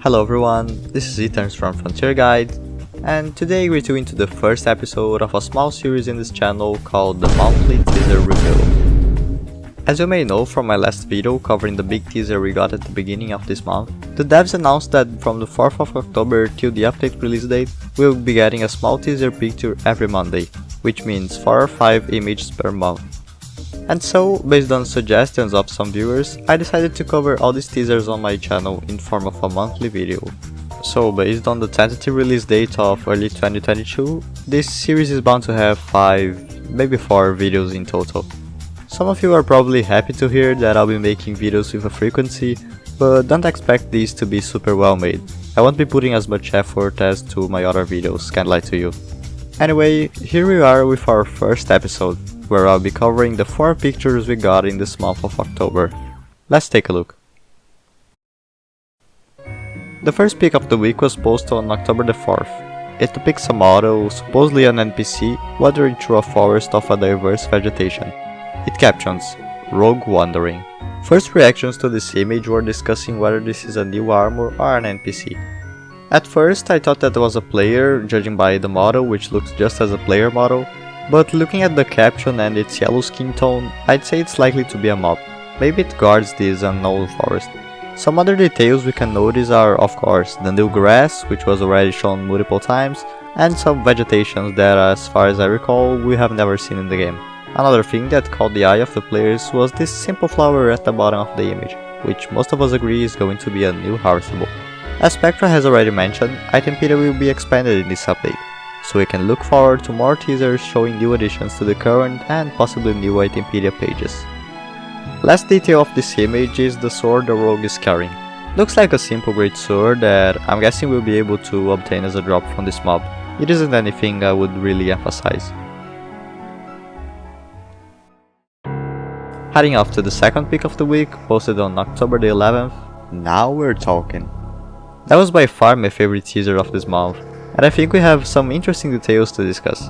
Hello everyone, this is Ethan from Frontier Guide, and today we're doing the first episode of a small series in this channel called the Monthly Teaser Review. As you may know from my last video covering the big teaser we got at the beginning of this month, the devs announced that from the 4th of October till the update release date, we'll be getting a small teaser picture every Monday, which means 4 or 5 images per month. And so, based on suggestions of some viewers, I decided to cover all these teasers on my channel in form of a monthly video. So based on the tentative release date of early 2022, this series is bound to have 5, maybe 4 videos in total. Some of you are probably happy to hear that I'll be making videos with a frequency, but don't expect these to be super well made. I won't be putting as much effort as to my other videos, can't lie to you. Anyway, here we are with our first episode, where I'll be covering the 4 pictures we got in this month of October. Let's take a look. The first pic of the week was posted on October the 4th. It depicts a model, supposedly an NPC, wandering through a forest of a diverse vegetation. It captions, "Rogue Wandering." First reactions to this image were discussing whether this is a new armor or an NPC. At first I thought that was a player, judging by the model, which looks just as a player model, but looking at the caption and its yellow skin tone, I'd say it's likely to be a mob. Maybe it guards this unknown forest. Some other details we can notice are, of course, the new grass, which was already shown multiple times, and some vegetations that, as far as I recall, we have never seen in the game. Another thing that caught the eye of the players was this simple flower at the bottom of the image, which most of us agree is going to be a new harvestable. As Spectra has already mentioned, Itempedia will be expanded in this update, so we can look forward to more teasers showing new additions to the current and possibly new Itempedia pages. Last detail of this image is the sword the rogue is carrying. Looks like a simple great sword that I'm guessing we'll be able to obtain as a drop from this mob. It isn't anything I would really emphasize. Heading off to the second pic of the week, posted on October the 11th, now we're talking. That was by far my favorite teaser of this month, and I think we have some interesting details to discuss.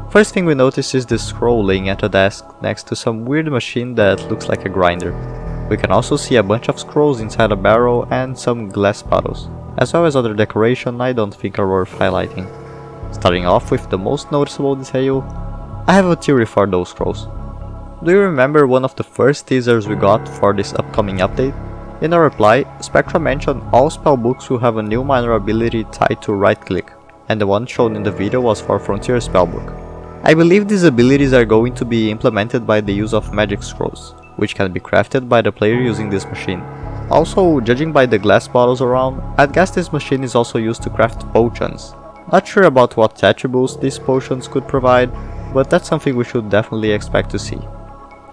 First thing we notice is the scroll laying at a desk next to some weird machine that looks like a grinder. We can also see a bunch of scrolls inside a barrel and some glass bottles, as well as other decoration I don't think are worth highlighting. Starting off with the most noticeable detail, I have a theory for those scrolls. Do you remember one of the first teasers we got for this upcoming update? In a reply, Spectra mentioned all spellbooks will have a new minor ability tied to right click, and the one shown in the video was for Frontier spellbook. I believe these abilities are going to be implemented by the use of magic scrolls, which can be crafted by the player using this machine. Also, judging by the glass bottles around, I'd guess this machine is also used to craft potions. Not sure about what attributes these potions could provide, but that's something we should definitely expect to see.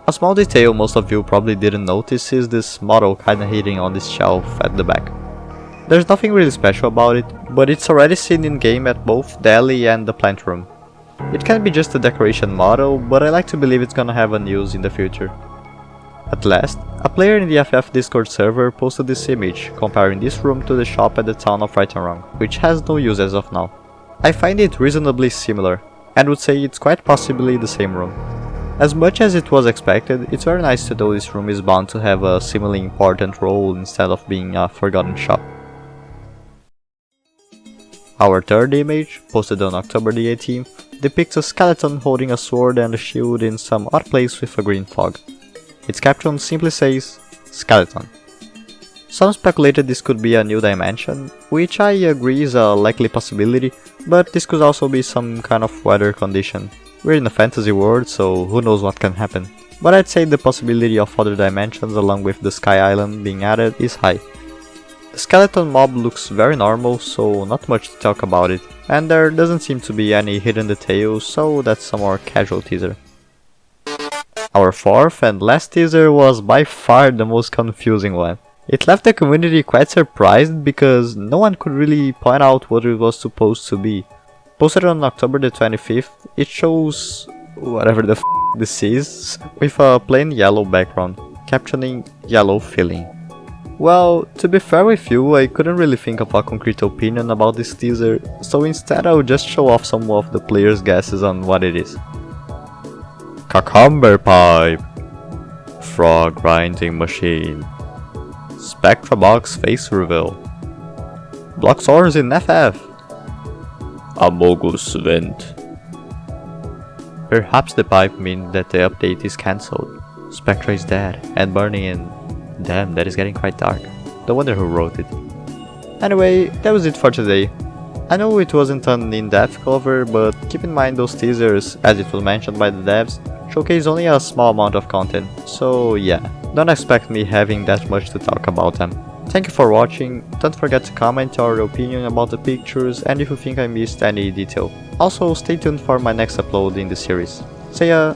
A small detail most of you probably didn't notice is this model kinda hidden on this shelf at the back. There's nothing really special about it, but it's already seen in game at both the alley and the plant room. It can be just a decoration model, but I like to believe it's gonna have a use in the future. At last, a player in the FF Discord server posted this image, comparing this room to the shop at the town of Right and Wrong, which has no use as of now. I find it reasonably similar, and would say it's quite possibly the same room. As much as it was expected, it's very nice to know this room is bound to have a similarly important role instead of being a forgotten shop. Our third image, posted on October the 18th, depicts a skeleton holding a sword and a shield in some odd place with a green fog. Its caption simply says, "Skeleton." Some speculated this could be a new dimension, which I agree is a likely possibility, but this could also be some kind of weather condition. We're in a fantasy world, so who knows what can happen. But I'd say the possibility of other dimensions along with the Sky Island being added is high. The skeleton mob looks very normal, so not much to talk about it, and there doesn't seem to be any hidden details, so that's a more casual teaser. Our fourth and last teaser was by far the most confusing one. It left the community quite surprised because no one could really point out what it was supposed to be. Posted on October the 25th, it shows whatever the this is, with a plain yellow background, captioning "yellow filling." Well, to be fair with you, I couldn't really think of a concrete opinion about this teaser, so instead I'll just show off some of the players' guesses on what it is. Cucumber pipe, frog grinding machine, Spectra box face reveal, Bloxors in FF! Amogus vent. Perhaps the pipe means that the update is cancelled. Spectra is dead and burning in... Damn, that is getting quite dark. No wonder who wrote it. Anyway, that was it for today. I know it wasn't an in-depth cover, but keep in mind those teasers, as it was mentioned by the devs, showcase only a small amount of content, so yeah, don't expect me having that much to talk about them. Thank you for watching, don't forget to comment your opinion about the pictures and if you think I missed any detail. Also, stay tuned for my next upload in the series. See ya!